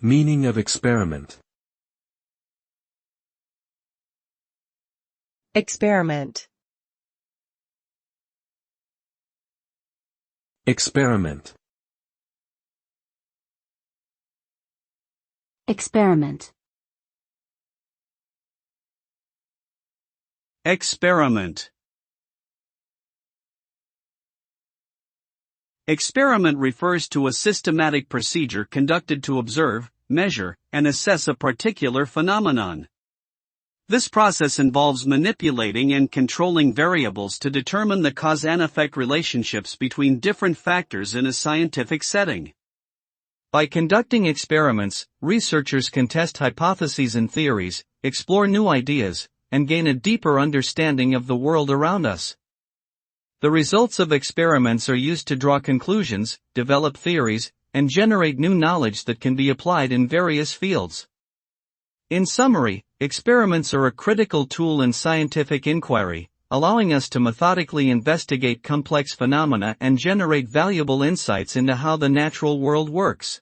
Meaning of experiment. Experiment. Experiment. Experiment. Experiment. Experiment refers to a systematic procedure conducted to observe, measure, and assess a particular phenomenon. This process involves manipulating and controlling variables to determine the cause and effect relationships between different factors in a scientific setting. By conducting experiments, researchers can test hypotheses and theories, explore new ideas, and gain a deeper understanding of the world around us. The results of experiments are used to draw conclusions, develop theories, and generate new knowledge that can be applied in various fields. In summary, experiments are a critical tool in scientific inquiry, allowing us to methodically investigate complex phenomena and generate valuable insights into how the natural world works.